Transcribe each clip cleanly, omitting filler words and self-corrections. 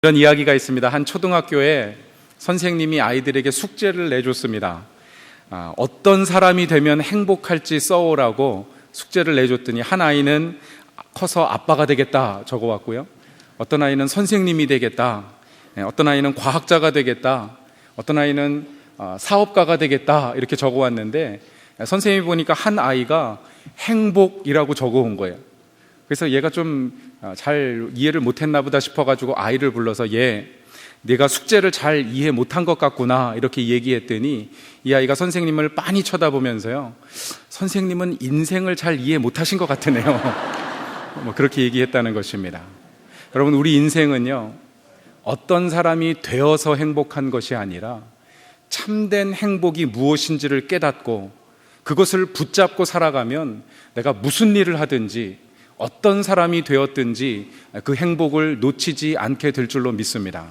이런 이야기가 있습니다. 한 초등학교에 선생님이 아이들에게 숙제를 내줬습니다. 어떤 사람이 되면 행복할지 써오라고 숙제를 내줬더니 한 아이는 커서 아빠가 되겠다 적어왔고요, 어떤 아이는 선생님이 되겠다, 어떤 아이는 과학자가 되겠다, 어떤 아이는 사업가가 되겠다 이렇게 적어왔는데, 선생님이 보니까 한 아이가 행복이라고 적어온 거예요. 그래서 얘가 좀 잘 이해를 못했나 보다 싶어가지고 아이를 불러서 내가 숙제를 잘 이해 못한 것 같구나 이렇게 얘기했더니, 이 아이가 선생님을 빤히 쳐다보면서요, 선생님은 인생을 잘 이해 못하신 것 같으네요. 그렇게 얘기했다는 것입니다. 여러분, 우리 인생은요, 어떤 사람이 되어서 행복한 것이 아니라 참된 행복이 무엇인지를 깨닫고 그것을 붙잡고 살아가면 내가 무슨 일을 하든지 어떤 사람이 되었든지 그 행복을 놓치지 않게 될 줄로 믿습니다.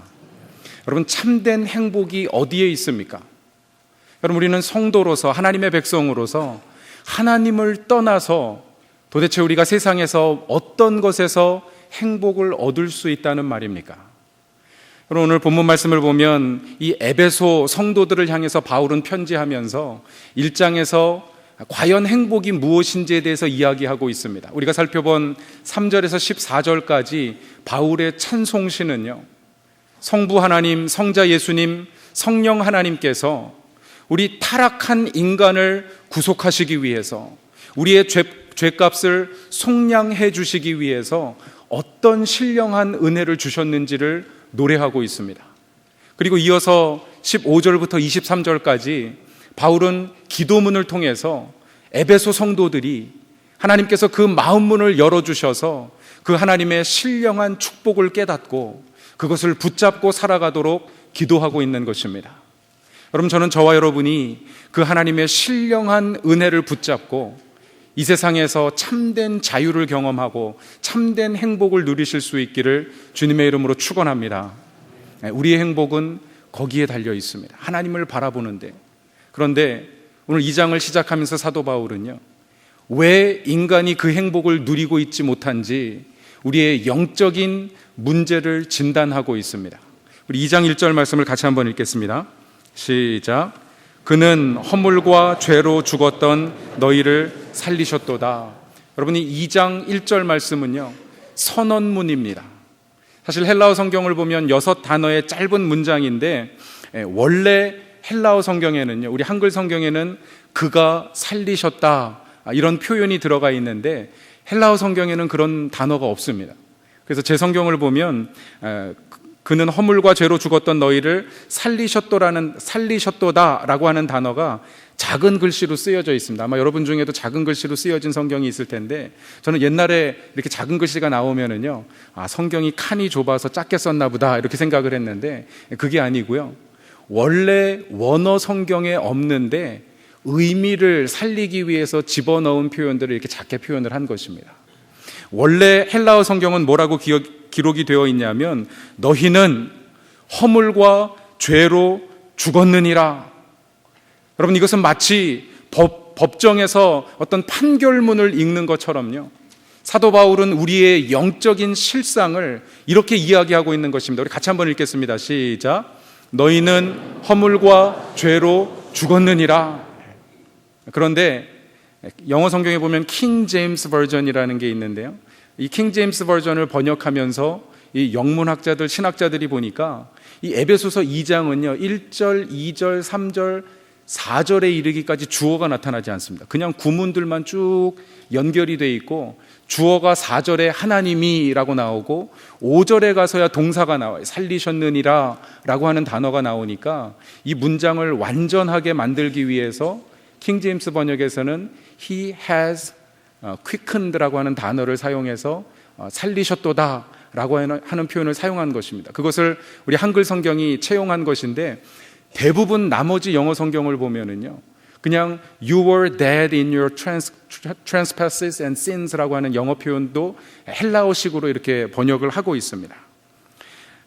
여러분, 참된 행복이 어디에 있습니까? 여러분, 우리는 성도로서, 하나님의 백성으로서 하나님을 떠나서 도대체 우리가 세상에서 어떤 것에서 행복을 얻을 수 있다는 말입니까? 여러분, 오늘 본문 말씀을 보면 이 에베소 성도들을 향해서 바울은 편지하면서 1장에서 과연 행복이 무엇인지에 대해서 이야기하고 있습니다. 우리가 살펴본 3절에서 14절까지 바울의 찬송시는요, 성부 하나님, 성자 예수님, 성령 하나님께서 우리 타락한 인간을 구속하시기 위해서, 우리의 죄값을 속량해 주시기 위해서 어떤 신령한 은혜를 주셨는지를 노래하고 있습니다. 그리고 이어서 15절부터 23절까지 바울은 기도문을 통해서 에베소 성도들이 하나님께서 그 마음문을 열어주셔서 그 하나님의 신령한 축복을 깨닫고 그것을 붙잡고 살아가도록 기도하고 있는 것입니다. 여러분, 저는 저와 여러분이 그 하나님의 신령한 은혜를 붙잡고 이 세상에서 참된 자유를 경험하고 참된 행복을 누리실 수 있기를 주님의 이름으로 축원합니다. 우리의 행복은 거기에 달려 있습니다. 하나님을 바라보는데. 그런데 오늘 2장을 시작하면서 사도 바울은요, 왜 인간이 그 행복을 누리고 있지 못한지 우리의 영적인 문제를 진단하고 있습니다. 우리 2장 1절 말씀을 같이 한번 읽겠습니다. 시작. 그는 허물과 죄로 죽었던 너희를 살리셨도다. 여러분이 2장 1절 말씀은요, 선언문입니다. 사실 헬라어 성경을 보면 6단어의 짧은 문장인데, 원래 헬라어 성경에는요, 우리 한글 성경에는 그가 살리셨다 이런 표현이 들어가 있는데 헬라어 성경에는 그런 단어가 없습니다. 그래서 제 성경을 보면 그는 허물과 죄로 죽었던 너희를 살리셨도다라고 하는 단어가 작은 글씨로 쓰여져 있습니다. 아마 여러분 중에도 작은 글씨로 쓰여진 성경이 있을 텐데, 저는 옛날에 이렇게 작은 글씨가 나오면은요, 성경이 칸이 좁아서 작게 썼나 보다 이렇게 생각을 했는데 그게 아니고요, 원래 원어 성경에 없는데 의미를 살리기 위해서 집어넣은 표현들을 이렇게 작게 표현을 한 것입니다. 원래 헬라어 성경은 뭐라고 기록이 되어 있냐면, 너희는 허물과 죄로 죽었느니라. 여러분, 이것은 마치 법정에서 어떤 판결문을 읽는 것처럼요, 사도 바울은 우리의 영적인 실상을 이렇게 이야기하고 있는 것입니다. 우리 같이 한번 읽겠습니다. 시작. 너희는 허물과 죄로 죽었느니라. 그런데 영어 성경에 보면 킹 제임스 버전이라는 게 있는데요, 이 킹 제임스 버전을 번역하면서 이 영문학자들, 신학자들이 보니까 이 에베소서 2장은요 1절, 2절, 3절, 4절에 이르기까지 주어가 나타나지 않습니다. 그냥 구문들만 쭉 연결이 돼 있고, 주어가 4절에 하나님이라고 나오고 5절에 가서야 동사가 나와요. 살리셨느니라 라고 하는 단어가 나오니까 이 문장을 완전하게 만들기 위해서 킹 제임스 번역에서는 He has quickened라고 하는 단어를 사용해서 살리셨도다 라고 하는 표현을 사용한 것입니다. 그것을 우리 한글 성경이 채용한 것인데, 대부분 나머지 영어 성경을 보면은요, 그냥 You were dead in your trespasses and sins라고 하는 영어 표현도 헬라어식으로 이렇게 번역을 하고 있습니다.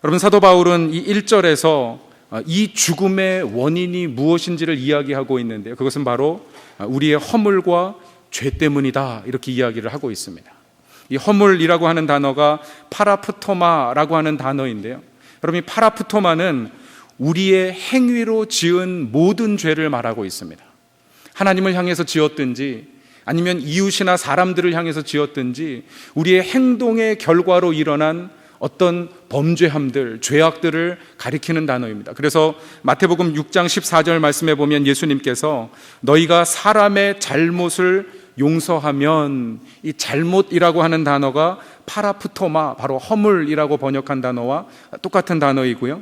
여러분, 사도 바울은 이 1절에서 이 죽음의 원인이 무엇인지를 이야기하고 있는데요, 그것은 바로 우리의 허물과 죄 때문이다 이렇게 이야기를 하고 있습니다. 이 허물이라고 하는 단어가 파라프토마라고 하는 단어인데요, 여러분, 이 파라프토마는 우리의 행위로 지은 모든 죄를 말하고 있습니다. 하나님을 향해서 지었든지 아니면 이웃이나 사람들을 향해서 지었든지 우리의 행동의 결과로 일어난 어떤 범죄함들, 죄악들을 가리키는 단어입니다. 그래서 마태복음 6장 14절 말씀에 보면 예수님께서 너희가 사람의 잘못을 용서하면, 이 잘못이라고 하는 단어가 파라프토마, 바로 허물이라고 번역한 단어와 똑같은 단어이고요,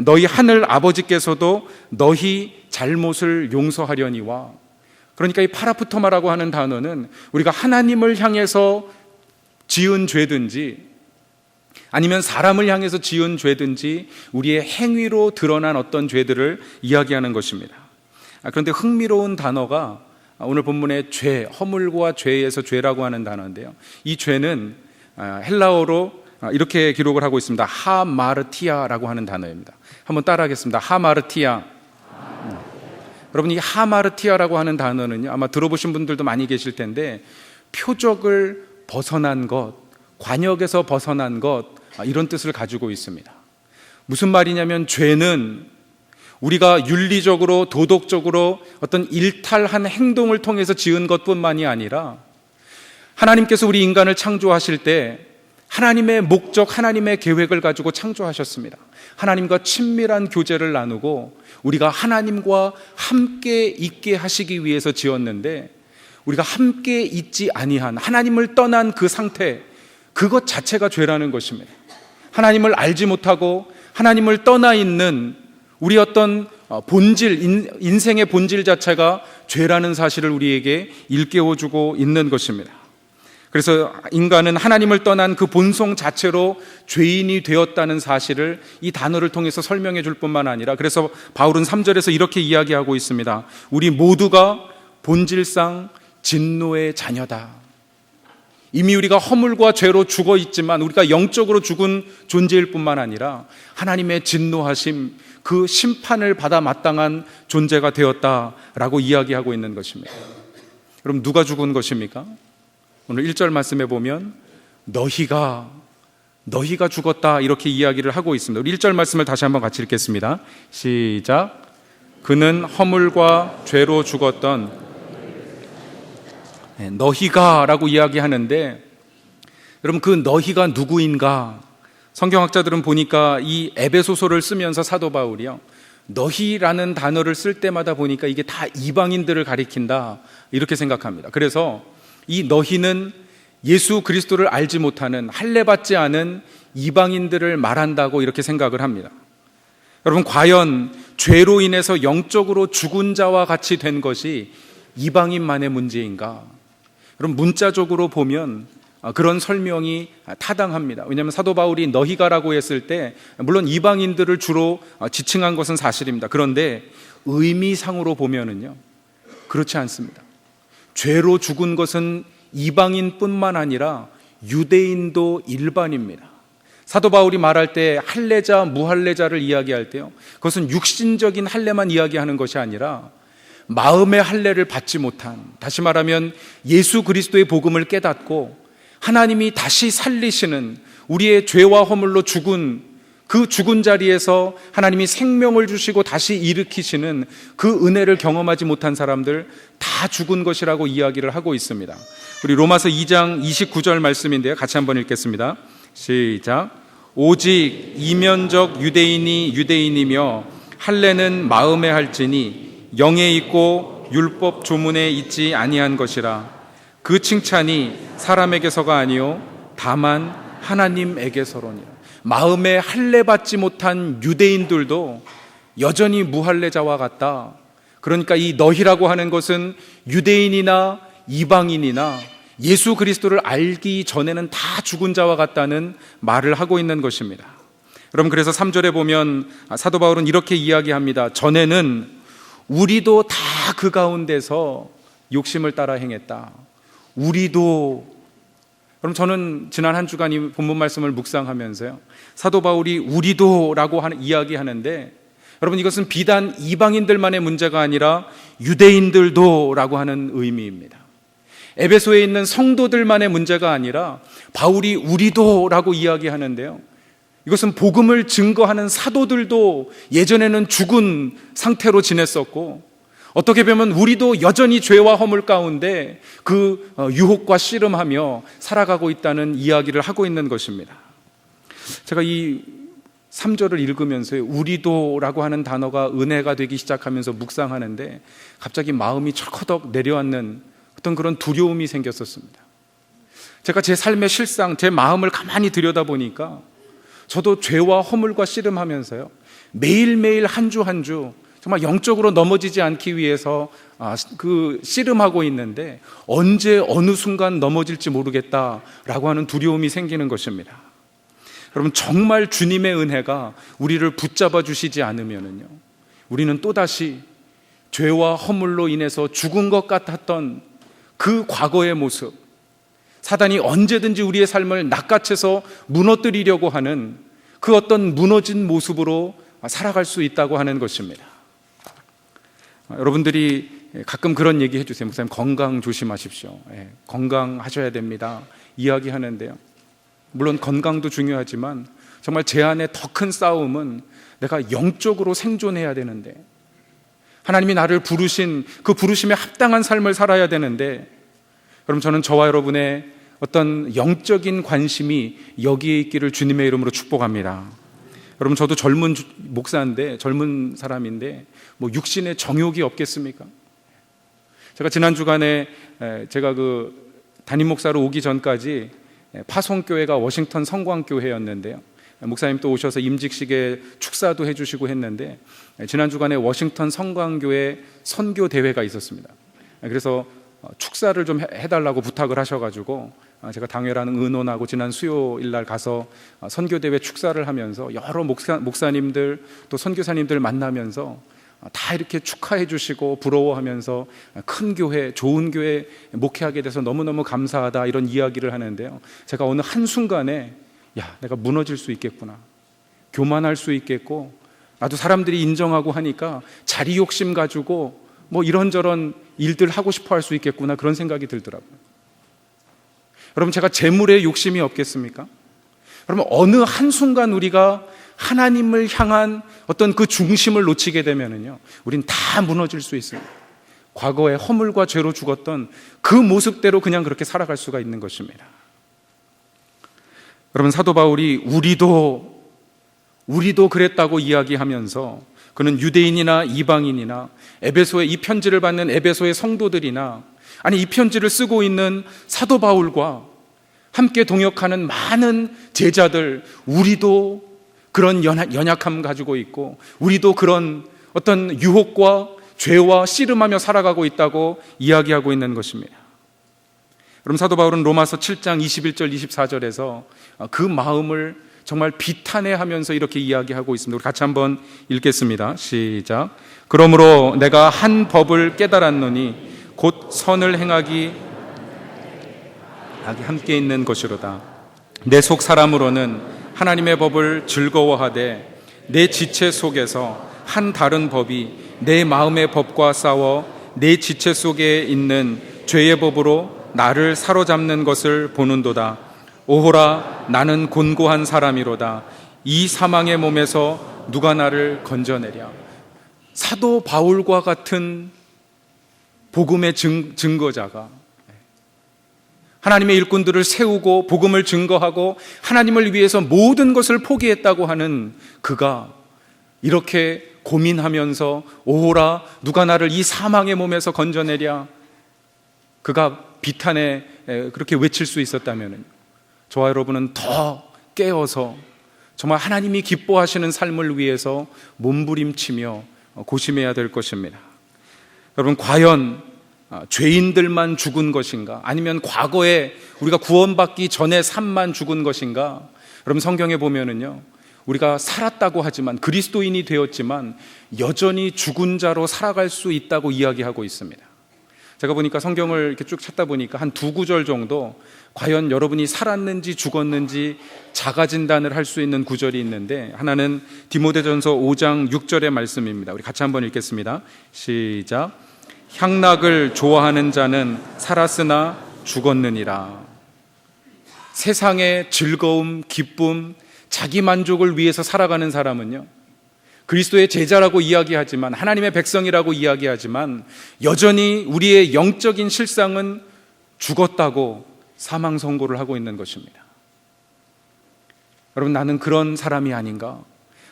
너희 하늘 아버지께서도 너희 잘못을 용서하려니와, 그러니까 이 파라프토마라고 하는 단어는 우리가 하나님을 향해서 지은 죄든지 아니면 사람을 향해서 지은 죄든지 우리의 행위로 드러난 어떤 죄들을 이야기하는 것입니다. 그런데 흥미로운 단어가 오늘 본문의 죄, 허물과 죄에서 죄라고 하는 단어인데요, 이 죄는 헬라어로 이렇게 기록을 하고 있습니다. 하마르티아라고 하는 단어입니다. 한번 따라하겠습니다. 하마르티아. 여러분, 이 하마르티아라고 하는 단어는요, 아마 들어보신 분들도 많이 계실 텐데, 표적을 벗어난 것, 관역에서 벗어난 것, 이런 뜻을 가지고 있습니다. 무슨 말이냐면, 죄는 우리가 윤리적으로, 도덕적으로 어떤 일탈한 행동을 통해서 지은 것뿐만이 아니라 하나님께서 우리 인간을 창조하실 때 하나님의 목적, 하나님의 계획을 가지고 창조하셨습니다. 하나님과 친밀한 교제를 나누고 우리가 하나님과 함께 있게 하시기 위해서 지었는데, 우리가 함께 있지 아니한, 하나님을 떠난 그 상태, 그것 자체가 죄라는 것입니다. 하나님을 알지 못하고 하나님을 떠나 있는 우리 어떤 본질, 인생의 본질 자체가 죄라는 사실을 우리에게 일깨워주고 있는 것입니다. 그래서 인간은 하나님을 떠난 그 본성 자체로 죄인이 되었다는 사실을 이 단어를 통해서 설명해 줄 뿐만 아니라, 그래서 바울은 3절에서 이렇게 이야기하고 있습니다. 우리 모두가 본질상 진노의 자녀다. 이미 우리가 허물과 죄로 죽어 있지만 우리가 영적으로 죽은 존재일 뿐만 아니라 하나님의 진노하심, 그 심판을 받아 마땅한 존재가 되었다라고 이야기하고 있는 것입니다. 그럼 누가 죽은 것입니까? 오늘 1절 말씀에 보면 너희가 죽었다, 이렇게 이야기를 하고 있습니다. 우리 1절 말씀을 다시 한번 같이 읽겠습니다. 시작. 그는 허물과 죄로 죽었던, 너희가 라고 이야기하는데, 여러분, 그 너희가 누구인가? 성경학자들은 보니까 이 에베소서를 쓰면서 사도 바울이요, 너희라는 단어를 쓸 때마다 보니까 이게 다 이방인들을 가리킨다, 이렇게 생각합니다. 그래서 이 너희는 예수 그리스도를 알지 못하는, 할례받지 않은 이방인들을 말한다고 이렇게 생각을 합니다. 여러분, 과연 죄로 인해서 영적으로 죽은 자와 같이 된 것이 이방인만의 문제인가? 여러분, 문자적으로 보면 그런 설명이 타당합니다. 왜냐하면 사도 바울이 너희가라고 했을 때 물론 이방인들을 주로 지칭한 것은 사실입니다. 그런데 의미상으로 보면은요, 그렇지 않습니다. 죄로 죽은 것은 이방인뿐만 아니라 유대인도 일반입니다. 사도 바울이 말할 때 할례자, 무할례자를 이야기할 때요, 그것은 육신적인 할례만 이야기하는 것이 아니라 마음의 할례를 받지 못한, 다시 말하면 예수 그리스도의 복음을 깨닫고 하나님이 다시 살리시는, 우리의 죄와 허물로 죽은 그 죽은 자리에서 하나님이 생명을 주시고 다시 일으키시는 그 은혜를 경험하지 못한 사람들, 다 죽은 것이라고 이야기를 하고 있습니다. 우리 로마서 2장 29절 말씀인데요, 같이 한번 읽겠습니다. 시작. 오직 이면적 유대인이 유대인이며 할례는 마음에 할지니 영에 있고 율법 조문에 있지 아니한 것이라. 그 칭찬이 사람에게서가 아니요 다만 하나님에게서로니라. 마음에 할례받지 못한 유대인들도 여전히 무할례자와 같다. 그러니까 이 너희라고 하는 것은 유대인이나 이방인이나 예수 그리스도를 알기 전에는 다 죽은 자와 같다는 말을 하고 있는 것입니다. 여러분, 그래서 3절에 보면 사도 바울은 이렇게 이야기합니다. 전에는 우리도 다 그 가운데서 욕심을 따라 행했다. 우리도. 그럼 저는 지난 한 주간 이 본문 말씀을 묵상하면서요, 사도 바울이 우리도라고 이야기하는데, 여러분, 이것은 비단 이방인들만의 문제가 아니라 유대인들도라고 하는 의미입니다. 에베소에 있는 성도들만의 문제가 아니라 바울이 우리도라고 이야기하는데요, 이것은 복음을 증거하는 사도들도 예전에는 죽은 상태로 지냈었고, 어떻게 보면 우리도 여전히 죄와 허물 가운데 그 유혹과 씨름하며 살아가고 있다는 이야기를 하고 있는 것입니다. 제가 이 3절을 읽으면서 우리도라고 하는 단어가 은혜가 되기 시작하면서 묵상하는데 갑자기 마음이 철커덕 내려앉는 어떤 그런 두려움이 생겼었습니다. 제가 제 삶의 실상, 제 마음을 가만히 들여다보니까 저도 죄와 허물과 씨름하면서요, 매일매일 한 주 한 주 정말 영적으로 넘어지지 않기 위해서 씨름하고 있는데 언제 어느 순간 넘어질지 모르겠다라고 하는 두려움이 생기는 것입니다. 여러분, 정말 주님의 은혜가 우리를 붙잡아 주시지 않으면요, 우리는 또다시 죄와 허물로 인해서 죽은 것 같았던 그 과거의 모습, 사단이 언제든지 우리의 삶을 낚아채서 무너뜨리려고 하는 그 어떤 무너진 모습으로 살아갈 수 있다고 하는 것입니다. 여러분들이 가끔 그런 얘기 해주세요. 목사님, 건강 조심하십시오. 건강하셔야 됩니다 이야기하는데요, 물론 건강도 중요하지만 정말 제 안에 더 큰 싸움은 내가 영적으로 생존해야 되는데, 하나님이 나를 부르신 그 부르심에 합당한 삶을 살아야 되는데, 그럼 저는 저와 여러분의 어떤 영적인 관심이 여기에 있기를 주님의 이름으로 축복합니다. 여러분, 저도 젊은 목사인데, 젊은 사람인데 뭐 육신에 정욕이 없겠습니까? 제가 지난 주간에 제가 그 담임 목사로 오기 전까지 파송교회가 워싱턴 성광교회였는데요, 목사님 또 오셔서 임직식에 축사도 해주시고 했는데, 지난 주간에 워싱턴 성광교회 선교 대회가 있었습니다. 그래서 축사를 좀 해달라고 부탁을 하셔가지고 제가 당회라는 의논하고 지난 수요일 날 가서 선교대회 축사를 하면서 여러 목사님들 또 선교사님들 만나면서 다 이렇게 축하해 주시고 부러워하면서 큰 교회, 좋은 교회 목회하게 돼서 너무너무 감사하다, 이런 이야기를 하는데요, 제가 어느 한순간에 내가 무너질 수 있겠구나, 교만할 수 있겠고, 나도 사람들이 인정하고 하니까 자리 욕심 가지고 뭐 이런저런 일들 하고 싶어 할 수 있겠구나, 그런 생각이 들더라고요. 여러분, 제가 재물에 욕심이 없겠습니까? 그러면 어느 한순간 우리가 하나님을 향한 어떤 그 중심을 놓치게 되면은요, 우린 다 무너질 수 있습니다. 과거에 허물과 죄로 죽었던 그 모습대로 그냥 그렇게 살아갈 수가 있는 것입니다. 여러분, 사도 바울이 우리도 그랬다고 이야기하면서 그는 유대인이나 이방인이나 에베소에 이 편지를 받는 에베소의 성도들이나, 아니 이 편지를 쓰고 있는 사도 바울과 함께 동역하는 많은 제자들, 우리도 그런 연약함 가지고 있고, 우리도 그런 어떤 유혹과 죄와 씨름하며 살아가고 있다고 이야기하고 있는 것입니다. 그럼 사도 바울은 로마서 7장 21절 24절에서 그 마음을 정말 비탄해하면서 이렇게 이야기하고 있습니다. 우리 같이 한번 읽겠습니다. 시작. 그러므로 내가 한 법을 깨달았노니 곧 선을 행하기 함께 있는 것이로다. 내 속 사람으로는 하나님의 법을 즐거워하되 내 지체 속에서 한 다른 법이 내 마음의 법과 싸워 내 지체 속에 있는 죄의 법으로 나를 사로잡는 것을 보는도다. 오호라, 나는 곤고한 사람이로다. 이 사망의 몸에서 누가 나를 건져내랴. 사도 바울과 같은 복음의 증거자가, 하나님의 일꾼들을 세우고 복음을 증거하고 하나님을 위해서 모든 것을 포기했다고 하는 그가 이렇게 고민하면서 오호라, 누가 나를 이 사망의 몸에서 건져내랴, 그가 비탄에 그렇게 외칠 수 있었다면 저와 여러분은 더 깨어서 정말 하나님이 기뻐하시는 삶을 위해서 몸부림치며 고심해야 될 것입니다. 여러분, 과연 죄인들만 죽은 것인가? 아니면 과거에 우리가 구원받기 전에 삶만 죽은 것인가? 여러분, 성경에 보면은요, 우리가 살았다고 하지만, 그리스도인이 되었지만 여전히 죽은 자로 살아갈 수 있다고 이야기하고 있습니다. 제가 보니까 성경을 이렇게 쭉 찾다 보니까 한 두 구절 정도 과연 여러분이 살았는지 죽었는지 자가 진단을 할 수 있는 구절이 있는데, 하나는 디모데전서 5장 6절의 말씀입니다. 우리 같이 한번 읽겠습니다. 시작. 향락을 좋아하는 자는 살았으나 죽었느니라. 세상의 즐거움, 기쁨, 자기 만족을 위해서 살아가는 사람은요, 그리스도의 제자라고 이야기하지만, 하나님의 백성이라고 이야기하지만, 여전히 우리의 영적인 실상은 죽었다고 사망 선고를 하고 있는 것입니다. 여러분, 나는 그런 사람이 아닌가?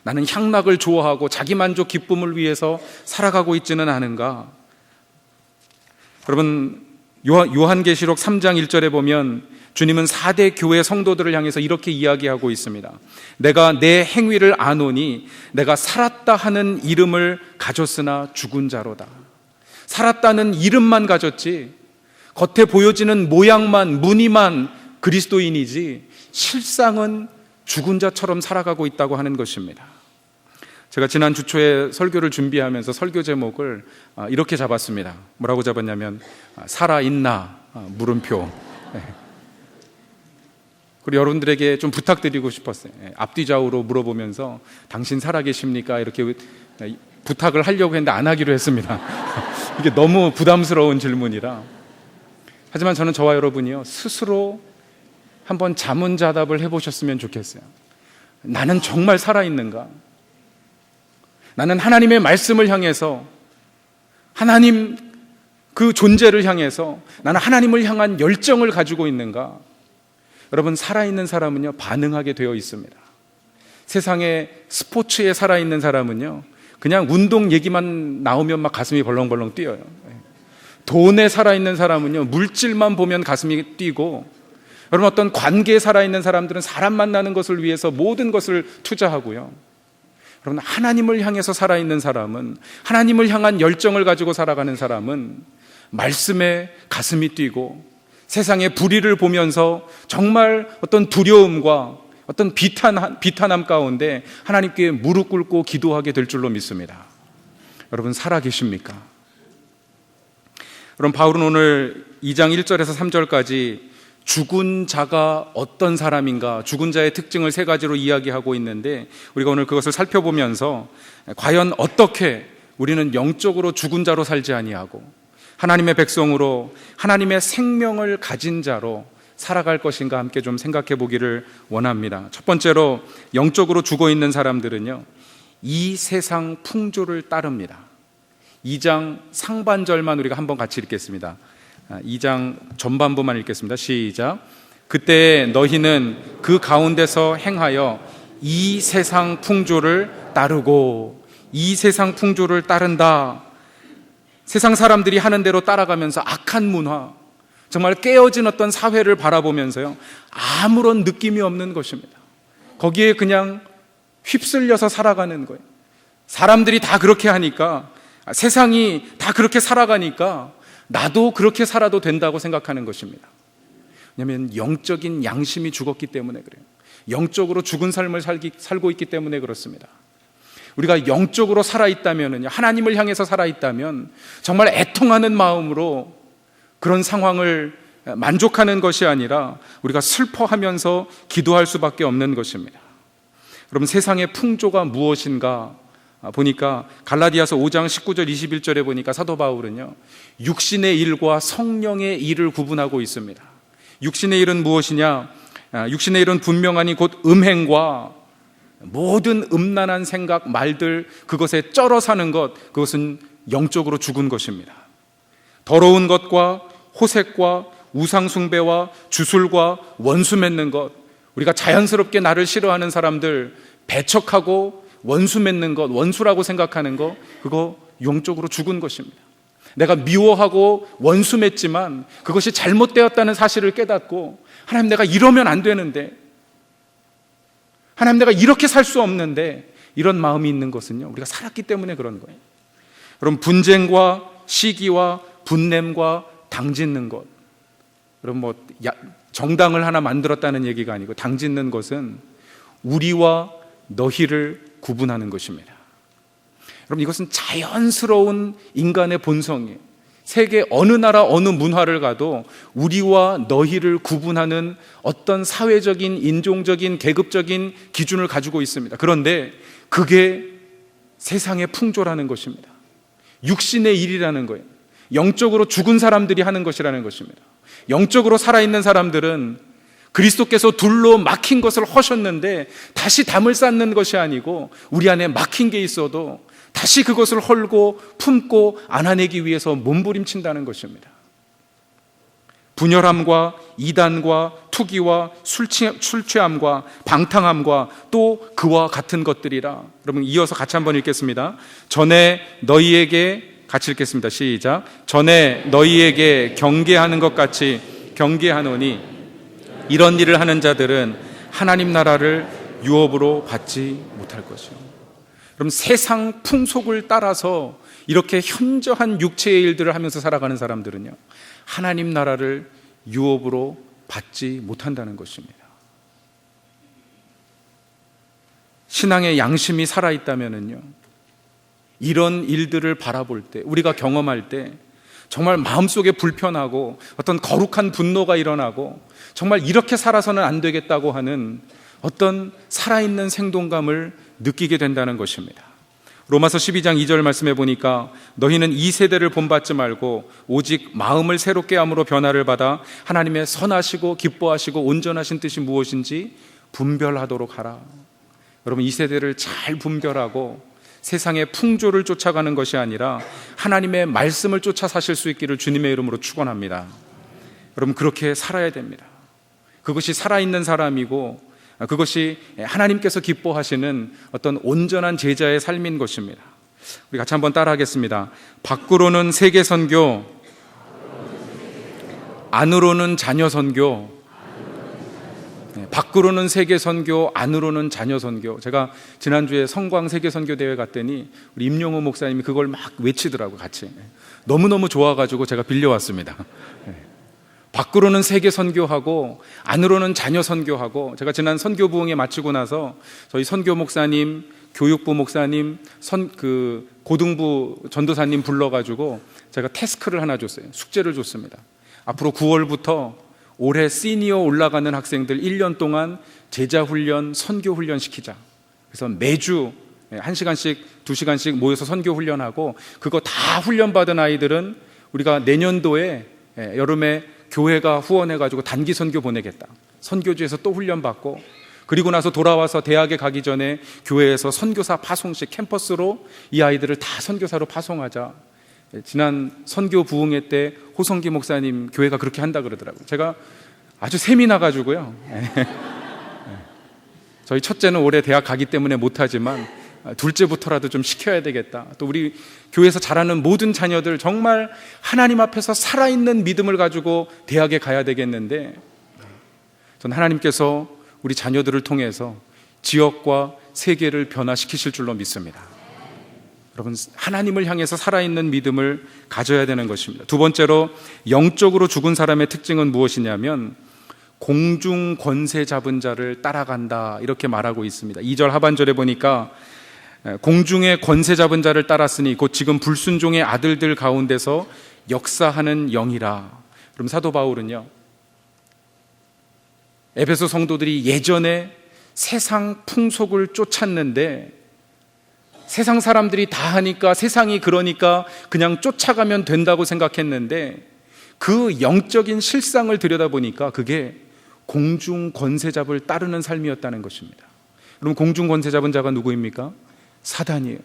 나는 향락을 좋아하고 자기 만족 기쁨을 위해서 살아가고 있지는 않은가? 여러분, 요한계시록 3장 1절에 보면 주님은 4대 교회 성도들을 향해서 이렇게 이야기하고 있습니다. 내가 내 행위를 아노니 내가 살았다 하는 이름을 가졌으나 죽은 자로다. 살았다는 이름만 가졌지, 겉에 보여지는 모양만, 무늬만 그리스도인이지 실상은 죽은 자처럼 살아가고 있다고 하는 것입니다. 제가 지난 주 초에 설교를 준비하면서 설교 제목을 이렇게 잡았습니다. 뭐라고 잡았냐면 살아있나? 물음표. 그리고 여러분들에게 좀 부탁드리고 싶었어요. 앞뒤 좌우로 물어보면서 당신 살아계십니까? 이렇게 부탁을 하려고 했는데 안 하기로 했습니다. 이게 너무 부담스러운 질문이라. 하지만 저는 저와 여러분이요, 스스로 한번 자문자답을 해보셨으면 좋겠어요. 나는 정말 살아있는가? 나는 하나님의 말씀을 향해서, 하나님 그 존재를 향해서 나는 하나님을 향한 열정을 가지고 있는가? 여러분, 살아있는 사람은요, 반응하게 되어 있습니다. 세상에 스포츠에 살아있는 사람은요, 그냥 운동 얘기만 나오면 막 가슴이 벌렁벌렁 뛰어요. 돈에 살아있는 사람은요, 물질만 보면 가슴이 뛰고, 여러분, 어떤 관계에 살아있는 사람들은 사람 만나는 것을 위해서 모든 것을 투자하고요. 여러분, 하나님을 향해서 살아있는 사람은, 하나님을 향한 열정을 가지고 살아가는 사람은 말씀에 가슴이 뛰고, 세상의 불의를 보면서 정말 어떤 두려움과 어떤 비탄함 가운데 하나님께 무릎 꿇고 기도하게 될 줄로 믿습니다. 여러분, 살아계십니까? 여러분, 바울은 오늘 2장 1절에서 3절까지 죽은 자가 어떤 사람인가, 죽은 자의 특징을 3가지로 이야기하고 있는데, 우리가 오늘 그것을 살펴보면서 과연 어떻게 우리는 영적으로 죽은 자로 살지 아니하고 하나님의 백성으로 하나님의 생명을 가진 자로 살아갈 것인가 함께 좀 생각해 보기를 원합니다. 첫 번째로, 영적으로 죽어 있는 사람들은요, 이 세상 풍조를 따릅니다. 2장 상반절만 우리가 한번 같이 읽겠습니다. 2장 전반부만 읽겠습니다. 시작. 그때 너희는 그 가운데서 행하여 이 세상 풍조를 따르고, 이 세상 풍조를 따른다. 세상 사람들이 하는 대로 따라가면서 악한 문화, 정말 깨어진 어떤 사회를 바라보면서요, 아무런 느낌이 없는 것입니다. 거기에 그냥 휩쓸려서 살아가는 거예요. 사람들이 다 그렇게 하니까, 세상이 다 그렇게 살아가니까 나도 그렇게 살아도 된다고 생각하는 것입니다. 왜냐하면 영적인 양심이 죽었기 때문에 그래요. 영적으로 죽은 삶을 살고 있기 때문에 그렇습니다. 우리가 영적으로 살아있다면, 하나님을 향해서 살아있다면 정말 애통하는 마음으로 그런 상황을 만족하는 것이 아니라 우리가 슬퍼하면서 기도할 수밖에 없는 것입니다. 여러분, 세상의 풍조가 무엇인가 보니까 갈라디아서 5장 19절 21절에 보니까 사도 바울은요, 육신의 일과 성령의 일을 구분하고 있습니다. 육신의 일은 무엇이냐? 육신의 일은 분명하니 곧 음행과 모든 음란한 생각, 말들, 그것에 쩔어 사는 것, 그것은 영적으로 죽은 것입니다. 더러운 것과 호색과 우상숭배와 주술과 원수 맺는 것, 우리가 자연스럽게 나를 싫어하는 사람들 배척하고 원수 맺는 것, 원수라고 생각하는 것, 그거 영적으로 죽은 것입니다. 내가 미워하고 원수 맺지만 그것이 잘못되었다는 사실을 깨닫고, 하나님, 내가 이러면 안 되는데, 하나님, 내가 이렇게 살 수 없는데, 이런 마음이 있는 것은요, 우리가 살았기 때문에 그런 거예요. 여러분, 분쟁과 시기와 분냄과 당짓는 것, 여러분, 정당을 하나 만들었다는 얘기가 아니고, 당짓는 것은 우리와 너희를 구분하는 것입니다. 여러분, 이것은 자연스러운 인간의 본성이에요. 세계 어느 나라 어느 문화를 가도 우리와 너희를 구분하는 어떤 사회적인, 인종적인, 계급적인 기준을 가지고 있습니다. 그런데 그게 세상의 풍조라는 것입니다. 육신의 일이라는 거예요. 영적으로 죽은 사람들이 하는 것이라는 것입니다. 영적으로 살아있는 사람들은 그리스도께서 둘로 막힌 것을 허셨는데 다시 담을 쌓는 것이 아니고 우리 안에 막힌 게 있어도 다시 그것을 헐고 품고 안아내기 위해서 몸부림친다는 것입니다. 분열함과 이단과 투기와 술취함과 방탕함과 또 그와 같은 것들이라. 여러분 이어서 같이 한번 읽겠습니다. 전에 너희에게, 같이 읽겠습니다. 시작. 전에 너희에게 경계하는 것 같이 경계하노니 이런 일을 하는 자들은 하나님 나라를 유업으로 받지 못할 것이요. 그럼 세상 풍속을 따라서 이렇게 현저한 육체의 일들을 하면서 살아가는 사람들은요, 하나님 나라를 유업으로 받지 못한다는 것입니다. 신앙의 양심이 살아있다면요, 이런 일들을 바라볼 때, 우리가 경험할 때 정말 마음속에 불편하고 어떤 거룩한 분노가 일어나고 정말 이렇게 살아서는 안 되겠다고 하는 어떤 살아있는 생동감을 느끼게 된다는 것입니다. 로마서 12장 2절 말씀해 보니까 너희는 이 세대를 본받지 말고 오직 마음을 새롭게 함으로 변화를 받아 하나님의 선하시고 기뻐하시고 온전하신 뜻이 무엇인지 분별하도록 하라. 여러분, 이 세대를 잘 분별하고 세상의 풍조를 쫓아가는 것이 아니라 하나님의 말씀을 쫓아 사실 수 있기를 주님의 이름으로 축원합니다. 여러분, 그렇게 살아야 됩니다. 그것이 살아있는 사람이고 그것이 하나님께서 기뻐하시는 어떤 온전한 제자의 삶인 것입니다. 우리 같이 한번 따라하겠습니다. 밖으로는 세계 선교, 안으로는 자녀 선교. 밖으로는 세계 선교, 안으로는 자녀 선교. 제가 지난주에 성광 세계 선교 대회 갔더니 우리 임용호 목사님이 그걸 막 외치더라고, 같이. 너무너무 좋아가지고 제가 빌려왔습니다. 밖으로는 세계 선교하고 안으로는 자녀 선교하고, 제가 지난 선교 부흥회 마치고 나서 저희 선교 목사님, 교육부 목사님, 고등부 전도사님 불러가지고 제가 태스크를 하나 줬어요. 숙제를 줬습니다. 앞으로 9월부터 올해 시니어 올라가는 학생들 1년 동안 제자 훈련, 선교 훈련 시키자. 그래서 매주 1시간씩 2시간씩 모여서 선교 훈련하고, 그거 다 훈련받은 아이들은 우리가 내년도에 여름에 교회가 후원해가지고 단기 선교 보내겠다. 선교지에서 또 훈련받고, 그리고 나서 돌아와서 대학에 가기 전에 교회에서 선교사 파송식 캠퍼스로 이 아이들을 다 선교사로 파송하자. 지난 선교 부흥회 때 호성기 목사님 교회가 그렇게 한다 그러더라고요. 제가 아주 셈이 나가지고요. 저희 첫째는 올해 대학 가기 때문에 못하지만 둘째부터라도 좀 시켜야 되겠다. 또 우리 교회에서 자라는 모든 자녀들 정말 하나님 앞에서 살아있는 믿음을 가지고 대학에 가야 되겠는데, 전 하나님께서 우리 자녀들을 통해서 지역과 세계를 변화시키실 줄로 믿습니다. 여러분, 하나님을 향해서 살아있는 믿음을 가져야 되는 것입니다. 두 번째로, 영적으로 죽은 사람의 특징은 무엇이냐면 공중 권세 잡은 자를 따라간다, 이렇게 말하고 있습니다. 2절 하반절에 보니까 공중의 권세 잡은 자를 따랐으니 곧 지금 불순종의 아들들 가운데서 역사하는 영이라. 그럼 사도 바울은요, 에베소 성도들이 예전에 세상 풍속을 쫓았는데, 세상 사람들이 다 하니까, 세상이 그러니까 그냥 쫓아가면 된다고 생각했는데, 그 영적인 실상을 들여다보니까 그게 공중 권세잡을 따르는 삶이었다는 것입니다. 그럼 공중 권세잡은 자가 누구입니까? 사단이에요.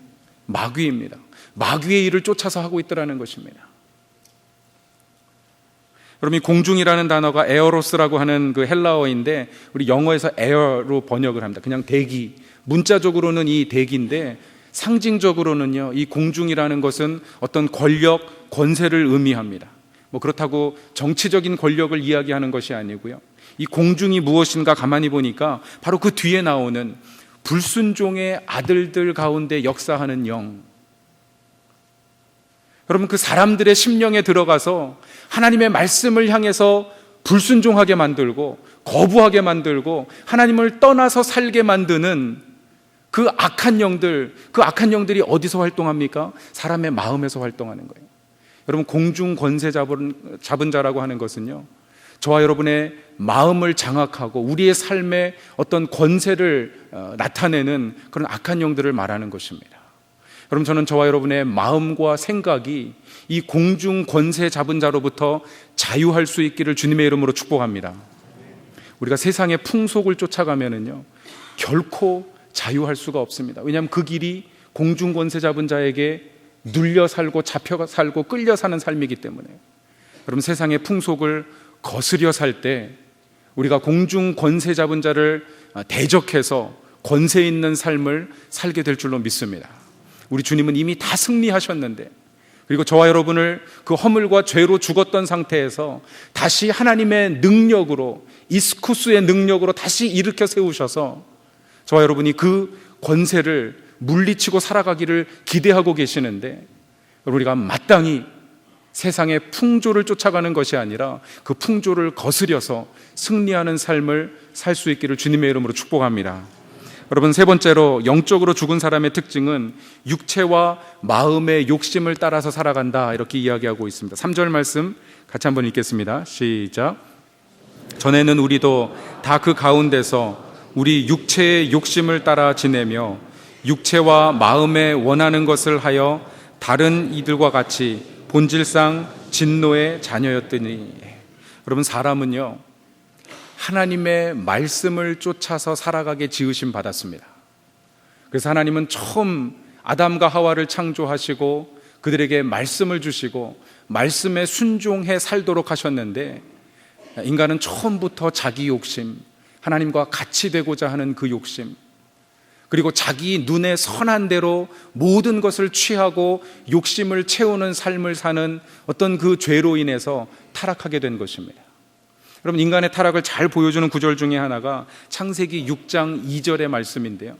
마귀입니다. 마귀의 일을 쫓아서 하고 있더라는 것입니다. 그럼 이 공중이라는 단어가 에어로스라고 하는 그 헬라어인데, 우리 영어에서 에어로 번역을 합니다. 그냥 대기. 문자적으로는 이 대기인데 상징적으로는요, 이 공중이라는 것은 어떤 권력, 권세를 의미합니다. 그렇다고 정치적인 권력을 이야기하는 것이 아니고요. 이 공중이 무엇인가 가만히 보니까 바로 그 뒤에 나오는 불순종의 아들들 가운데 역사하는 영. 여러분, 그 사람들의 심령에 들어가서 하나님의 말씀을 향해서 불순종하게 만들고 거부하게 만들고 하나님을 떠나서 살게 만드는 그 악한 영들이 어디서 활동합니까? 사람의 마음에서 활동하는 거예요. 여러분, 공중 권세 잡은 자라고 하는 것은요, 저와 여러분의 마음을 장악하고 우리의 삶에 어떤 권세를 나타내는 그런 악한 영들을 말하는 것입니다. 여러분, 저는 저와 여러분의 마음과 생각이 이 공중 권세 잡은 자로부터 자유할 수 있기를 주님의 이름으로 축복합니다. 우리가 세상의 풍속을 쫓아가면은요, 결코 자유할 수가 없습니다. 왜냐하면 그 길이 공중 권세 잡은 자에게 눌려 살고 잡혀 살고 끌려 사는 삶이기 때문에. 여러분, 세상의 풍속을 거스려 살 때 우리가 공중 권세 잡은 자를 대적해서 권세 있는 삶을 살게 될 줄로 믿습니다. 우리 주님은 이미 다 승리하셨는데, 그리고 저와 여러분을 그 허물과 죄로 죽었던 상태에서 다시 하나님의 능력으로, 이스쿠스의 능력으로 다시 일으켜 세우셔서 저와 여러분이 그 권세를 물리치고 살아가기를 기대하고 계시는데, 우리가 마땅히 세상의 풍조를 쫓아가는 것이 아니라 그 풍조를 거스려서 승리하는 삶을 살 수 있기를 주님의 이름으로 축복합니다. 여러분, 세 번째로 영적으로 죽은 사람의 특징은 육체와 마음의 욕심을 따라서 살아간다, 이렇게 이야기하고 있습니다. 3절 말씀 같이 한번 읽겠습니다. 시작. 전에는 우리도 다 그 가운데서 우리 육체의 욕심을 따라 지내며 육체와 마음에 원하는 것을 하여 다른 이들과 같이 본질상 진노의 자녀였더니. 여러분, 사람은요, 하나님의 말씀을 쫓아서 살아가게 지으심 받았습니다. 그래서 하나님은 처음 아담과 하와를 창조하시고 그들에게 말씀을 주시고 말씀에 순종해 살도록 하셨는데, 인간은 처음부터 자기 욕심, 하나님과 같이 되고자 하는 그 욕심, 그리고 자기 눈에 선한 대로 모든 것을 취하고 욕심을 채우는 삶을 사는 어떤 그 죄로 인해서 타락하게 된 것입니다. 여러분, 인간의 타락을 잘 보여주는 구절 중에 하나가 창세기 6장 2절의 말씀인데요.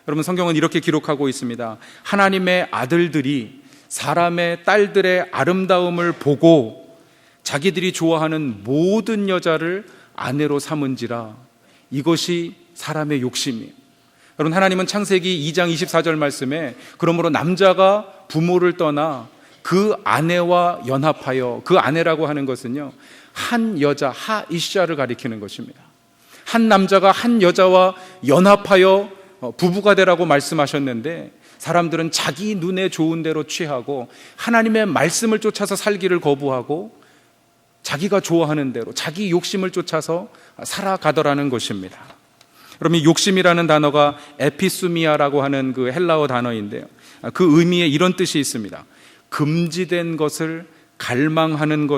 여러분, 성경은 이렇게 기록하고 있습니다. 하나님의 아들들이 사람의 딸들의 아름다움을 보고 자기들이 좋아하는 모든 여자를 아내로 삼은지라. 이것이 사람의 욕심이에요. 여러분, 하나님은 창세기 2장 24절 말씀에 그러므로 남자가 부모를 떠나 그 아내와 연합하여, 그 아내라고 하는 것은요, 한 여자, 하이샤를 가리키는 것입니다. 한 남자가 한 여자와 연합하여 부부가 되라고 말씀하셨는데, 사람들은 자기 눈에 좋은 대로 취하고 하나님의 말씀을 쫓아서 살기를 거부하고 자기가 좋아하는 대로 자기 욕심을 쫓아서 살아가더라는 것입니다. 그럼 이 욕심이라는 단어가 에피수미아라고 하는 그 헬라어 단어인데요, 그 의미에 이런 뜻이 있습니다. 금지된 것을 갈망하는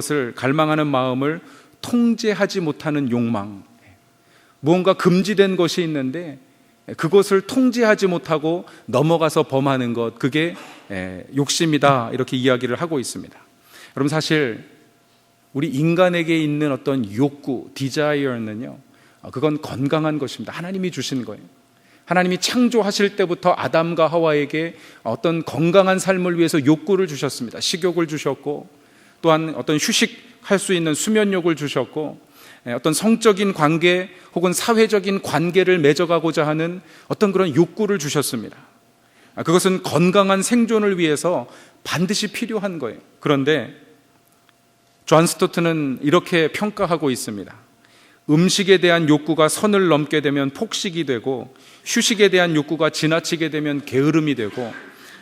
마음을 통제하지 못하는 욕망. 무언가 금지된 것이 있는데 그것을 통제하지 못하고 넘어가서 범하는 것, 그게 욕심이다, 이렇게 이야기를 하고 있습니다. 여러분, 사실 우리 인간에게 있는 어떤 욕구, 디자이어는요, 그건 건강한 것입니다. 하나님이 주신 거예요. 하나님이 창조하실 때부터 아담과 하와에게 어떤 건강한 삶을 위해서 욕구를 주셨습니다. 식욕을 주셨고, 또한 어떤 휴식할 수 있는 수면욕을 주셨고, 어떤 성적인 관계 혹은 사회적인 관계를 맺어가고자 하는 어떤 그런 욕구를 주셨습니다. 그것은 건강한 생존을 위해서 반드시 필요한 거예요. 그런데 존 스토트는 이렇게 평가하고 있습니다. 음식에 대한 욕구가 선을 넘게 되면 폭식이 되고, 휴식에 대한 욕구가 지나치게 되면 게으름이 되고,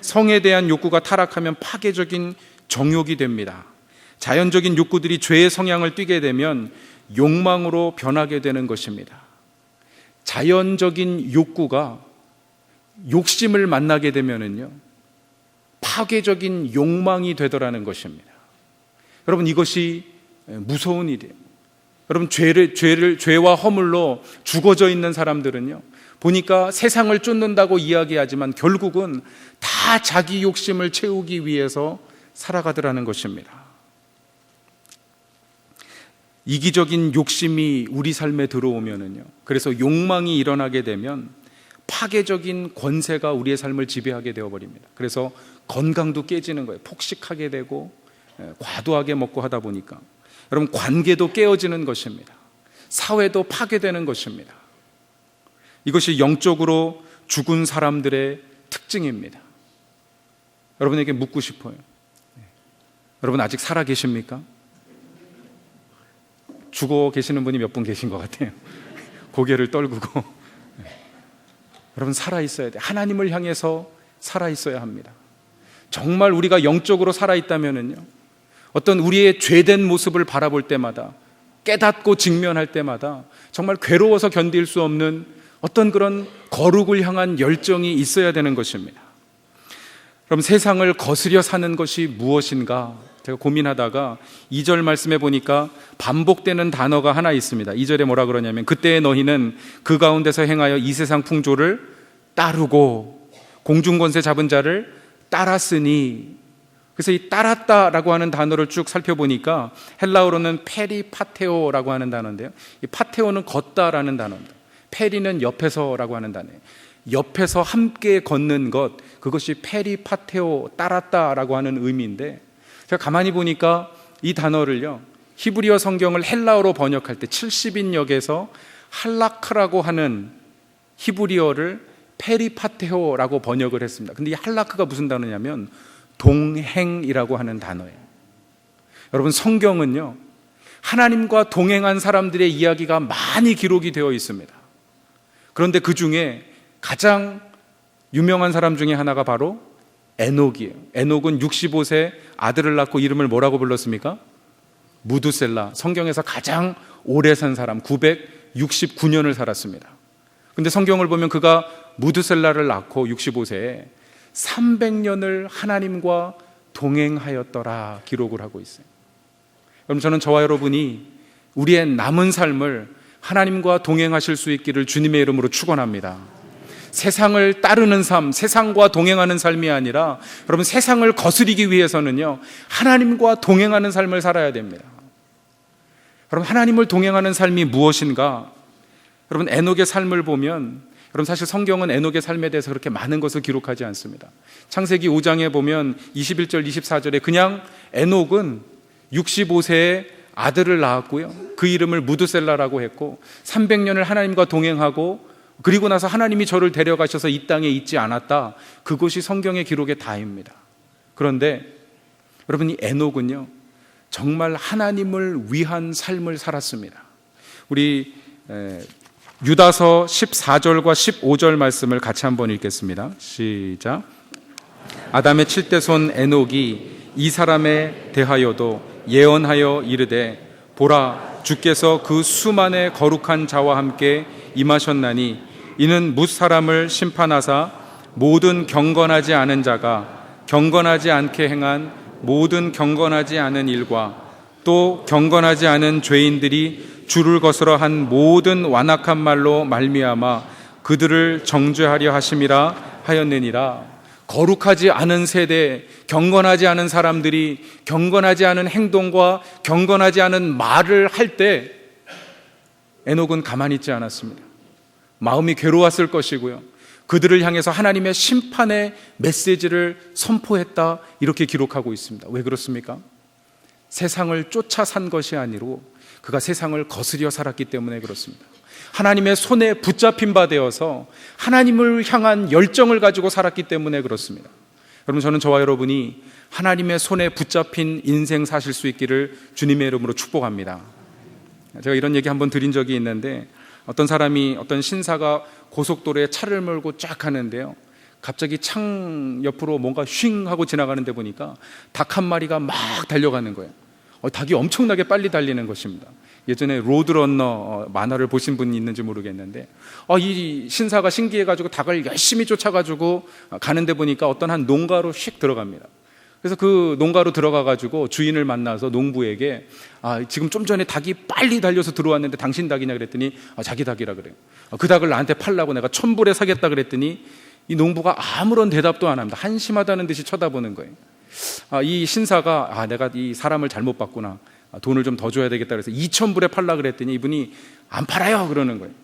성에 대한 욕구가 타락하면 파괴적인 정욕이 됩니다. 자연적인 욕구들이 죄의 성향을 띠게 되면 욕망으로 변하게 되는 것입니다. 자연적인 욕구가 욕심을 만나게 되면은요, 파괴적인 욕망이 되더라는 것입니다. 여러분, 이것이 무서운 일이에요. 여러분, 죄와 허물로 죽어져 있는 사람들은요, 보니까 세상을 쫓는다고 이야기하지만 결국은 다 자기 욕심을 채우기 위해서 살아가더라는 것입니다. 이기적인 욕심이 우리 삶에 들어오면은요, 그래서 욕망이 일어나게 되면 파괴적인 권세가 우리의 삶을 지배하게 되어버립니다. 그래서 건강도 깨지는 거예요. 폭식하게 되고 과도하게 먹고 하다 보니까 여러분, 관계도 깨어지는 것입니다. 사회도 파괴되는 것입니다. 이것이 영적으로 죽은 사람들의 특징입니다. 여러분에게 묻고 싶어요. 여러분, 아직 살아 계십니까? 죽어 계시는 분이 몇 분 계신 것 같아요. 고개를 떨구고. 여러분, 살아있어야 돼요. 하나님을 향해서 살아있어야 합니다. 정말 우리가 영적으로 살아있다면요, 어떤 우리의 죄된 모습을 바라볼 때마다 깨닫고 직면할 때마다 정말 괴로워서 견딜 수 없는 어떤 그런 거룩을 향한 열정이 있어야 되는 것입니다. 그럼 세상을 거스려 사는 것이 무엇인가? 제가 고민하다가 2절 말씀해 보니까 반복되는 단어가 하나 있습니다. 2절에 뭐라 그러냐면 그때의 너희는 그 가운데서 행하여 이 세상 풍조를 따르고 공중권세 잡은 자를 따랐으니, 그래서 이 따랐다라고 하는 단어를 쭉 살펴보니까 헬라어로는 페리파테오라고 하는 단어인데요, 이 파테오는 걷다라는 단어입니다. 페리는 옆에서라고 하는 단어예요. 옆에서 함께 걷는 것, 그것이 페리파테오, 따랐다라고 하는 의미인데, 제가 가만히 보니까 이 단어를요, 히브리어 성경을 헬라어로 번역할 때 70인역에서 할라크라고 하는 히브리어를 페리파테오라고 번역을 했습니다. 근데 이 할라크가 무슨 단어냐면 동행이라고 하는 단어예요. 여러분, 성경은요, 하나님과 동행한 사람들의 이야기가 많이 기록이 되어 있습니다. 그런데 그 중에 가장 유명한 사람 중에 하나가 바로 에녹이에요. 에녹은 65세 아들을 낳고 이름을 뭐라고 불렀습니까? 무두셀라. 성경에서 가장 오래 산 사람, 969년을 살았습니다. 근데 성경을 보면 그가 무두셀라를 낳고 65세에 300년을 하나님과 동행하였더라 기록을 하고 있어요. 그럼 저는 저와 여러분이 우리의 남은 삶을 하나님과 동행하실 수 있기를 주님의 이름으로 축원합니다. 세상을 따르는 삶, 세상과 동행하는 삶이 아니라 여러분, 세상을 거스리기 위해서는요, 하나님과 동행하는 삶을 살아야 됩니다. 여러분, 하나님을 동행하는 삶이 무엇인가? 여러분, 에녹의 삶을 보면, 여러분, 사실 성경은 에녹의 삶에 대해서 그렇게 많은 것을 기록하지 않습니다. 창세기 5장에 보면 21절 24절에 그냥 에녹은 65세에 아들을 낳았고요, 그 이름을 무두셀라라고 했고 300년을 하나님과 동행하고 그리고 나서 하나님이 저를 데려가셔서 이 땅에 있지 않았다, 그것이 성경의 기록의 다입니다. 그런데 여러분, 이 에녹은요, 정말 하나님을 위한 삶을 살았습니다. 우리 유다서 14절과 15절 말씀을 같이 한번 읽겠습니다. 시작. 아담의 7대 손 에녹이 이 사람에 대하여도 예언하여 이르되 보라, 주께서 그 수만의 거룩한 자와 함께 임하셨나니 이는 뭇 사람을 심판하사 모든 경건하지 않은 자가 경건하지 않게 행한 모든 경건하지 않은 일과 또 경건하지 않은 죄인들이 주를 거스러 한 모든 완악한 말로 말미암아 그들을 정죄하려 하심이라 하였느니라. 거룩하지 않은 세대, 경건하지 않은 사람들이 경건하지 않은 행동과 경건하지 않은 말을 할 때 에녹은 가만히 있지 않았습니다. 마음이 괴로웠을 것이고요, 그들을 향해서 하나님의 심판의 메시지를 선포했다, 이렇게 기록하고 있습니다. 왜 그렇습니까? 세상을 쫓아 산 것이 아니고 그가 세상을 거스려 살았기 때문에 그렇습니다. 하나님의 손에 붙잡힌 바 되어서 하나님을 향한 열정을 가지고 살았기 때문에 그렇습니다. 여러분, 저는 저와 여러분이 하나님의 손에 붙잡힌 인생 사실 수 있기를 주님의 이름으로 축복합니다. 제가 이런 얘기 한번 드린 적이 있는데, 어떤 사람이, 어떤 신사가 고속도로에 차를 몰고 쫙 가는데요, 갑자기 창 옆으로 뭔가 쉥 하고 지나가는데 보니까 닭 한 마리가 막 달려가는 거예요. 닭이 엄청나게 빨리 달리는 것입니다. 예전에 로드런너 만화를 보신 분이 있는지 모르겠는데, 이 신사가 신기해가지고 닭을 열심히 쫓아가지고 가는데 보니까 어떤 한 농가로 휙 들어갑니다. 그래서 그 농가로 들어가가지고 주인을 만나서 농부에게 지금 좀 전에 닭이 빨리 달려서 들어왔는데 당신 닭이냐 그랬더니 자기 닭이라 그래요. 그 닭을 나한테 팔라고 내가 1,000불에 사겠다 그랬더니 이 농부가 아무런 대답도 안 합니다. 한심하다는 듯이 쳐다보는 거예요. 이 신사가 내가 이 사람을 잘못 봤구나, 돈을 좀 더 줘야 되겠다 그래서 2,000불에 팔라 그랬더니 이분이 안 팔아요 그러는 거예요.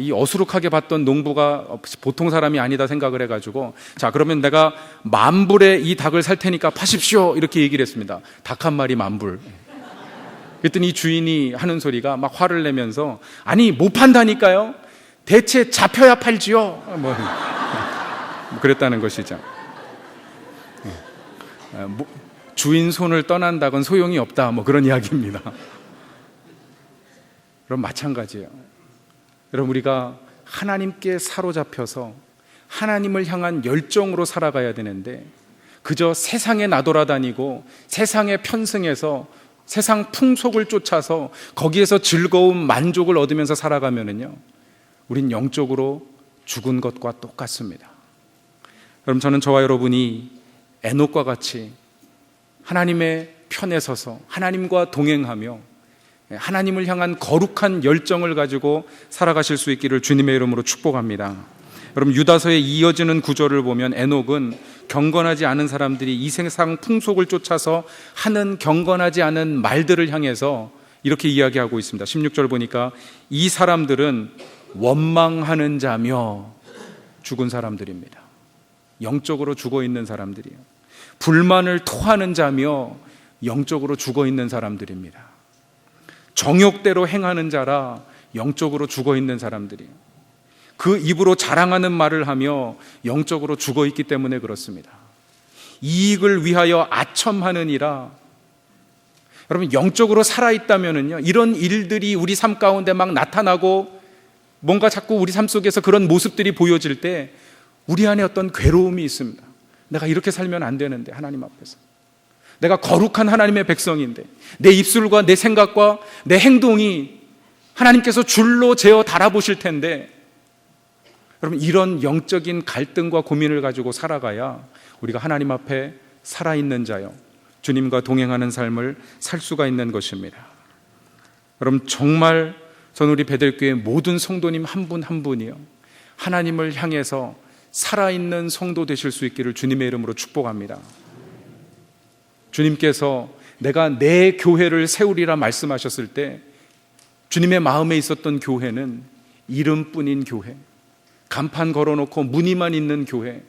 이 어수룩하게 봤던 농부가 보통 사람이 아니다 생각을 해가지고, 자, 그러면 내가 10,000불에 이 닭을 살 테니까 파십시오, 이렇게 얘기를 했습니다. 닭 한 마리 10,000불. 그랬더니 이 주인이 하는 소리가 막 화를 내면서, 아니 못 판다니까요, 대체 잡혀야 팔지요, 뭐 그랬다는 것이죠. 주인 손을 떠난 닭은 소용이 없다, 뭐 그런 이야기입니다. 그럼 마찬가지예요. 여러분, 우리가 하나님께 사로잡혀서 하나님을 향한 열정으로 살아가야 되는데, 그저 세상에 나돌아다니고 세상에 편승해서 세상 풍속을 쫓아서 거기에서 즐거움, 만족을 얻으면서 살아가면은요, 우린 영적으로 죽은 것과 똑같습니다. 그럼 저는 저와 여러분이 에녹과 같이 하나님의 편에 서서 하나님과 동행하며 하나님을 향한 거룩한 열정을 가지고 살아가실 수 있기를 주님의 이름으로 축복합니다. 여러분, 유다서에 이어지는 구절을 보면 에녹은 경건하지 않은 사람들이 이 세상 풍속을 쫓아서 하는 경건하지 않은 말들을 향해서 이렇게 이야기하고 있습니다. 16절 보니까 이 사람들은 원망하는 자며 죽은 사람들입니다. 영적으로 죽어 있는 사람들이에요. 불만을 토하는 자며 영적으로 죽어 있는 사람들입니다. 정욕대로 행하는 자라 영적으로 죽어 있는 사람들이에요. 그 입으로 자랑하는 말을 하며 영적으로 죽어 있기 때문에 그렇습니다. 이익을 위하여 아첨하느니라. 여러분, 영적으로 살아있다면은요, 이런 일들이 우리 삶 가운데 막 나타나고 뭔가 자꾸 우리 삶 속에서 그런 모습들이 보여질 때 우리 안에 어떤 괴로움이 있습니다. 내가 이렇게 살면 안 되는데, 하나님 앞에서 내가 거룩한 하나님의 백성인데 내 입술과 내 생각과 내 행동이 하나님께서 줄로 재어 달아보실 텐데, 여러분, 이런 영적인 갈등과 고민을 가지고 살아가야 우리가 하나님 앞에 살아있는 자요, 주님과 동행하는 삶을 살 수가 있는 것입니다. 여러분, 정말 저는 우리 베델교회 모든 성도님 한 분 한 분이요, 하나님을 향해서 살아있는 성도 되실 수 있기를 주님의 이름으로 축복합니다. 주님께서 내가 내 교회를 세우리라 말씀하셨을 때 주님의 마음에 있었던 교회는 이름뿐인 교회, 간판 걸어놓고 무늬만 있는 교회,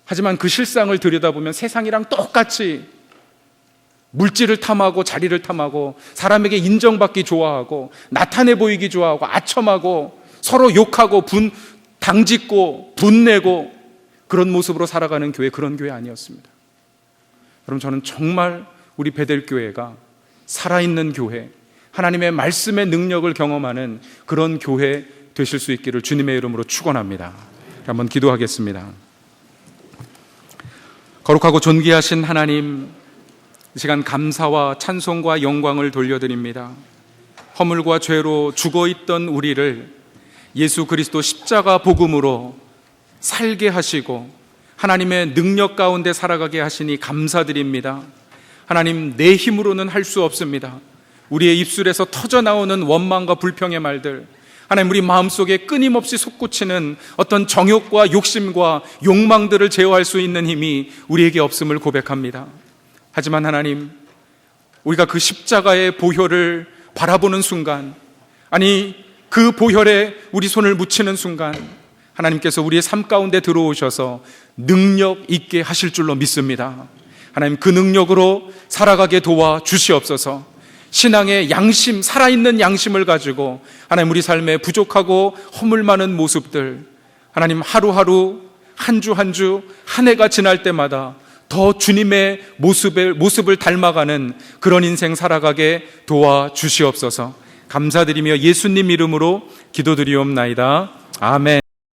하지만 그 실상을 들여다보면 세상이랑 똑같이 물질을 탐하고 자리를 탐하고 사람에게 인정받기 좋아하고 나타내 보이기 좋아하고 아첨하고 서로 욕하고 당짓고 분내고 그런 모습으로 살아가는 교회, 그런 교회 아니었습니다. 여러분, 저는 정말 우리 베델교회가 살아있는 교회, 하나님의 말씀의 능력을 경험하는 그런 교회 되실 수 있기를 주님의 이름으로 축원합니다. 한번 기도하겠습니다. 거룩하고 존귀하신 하나님, 이 시간 감사와 찬송과 영광을 돌려드립니다. 허물과 죄로 죽어있던 우리를 예수 그리스도 십자가 복음으로 살게 하시고 하나님의 능력 가운데 살아가게 하시니 감사드립니다. 하나님, 내 힘으로는 할 수 없습니다. 우리의 입술에서 터져나오는 원망과 불평의 말들, 하나님, 우리 마음속에 끊임없이 솟구치는 어떤 정욕과 욕심과 욕망들을 제어할 수 있는 힘이 우리에게 없음을 고백합니다. 하지만 하나님, 우리가 그 십자가의 보혈을 바라보는 순간, 아니 그 보혈에 우리 손을 묻히는 순간 하나님께서 우리의 삶 가운데 들어오셔서 능력 있게 하실 줄로 믿습니다. 하나님, 그 능력으로 살아가게 도와 주시옵소서. 신앙의 양심, 살아있는 양심을 가지고 하나님, 우리 삶에 부족하고 허물 많은 모습들, 하나님, 하루하루 한 주 한 주 한 해가 지날 때마다 더 주님의 모습을 닮아가는 그런 인생 살아가게 도와 주시옵소서. 감사드리며 예수님 이름으로 기도드리옵나이다. 아멘.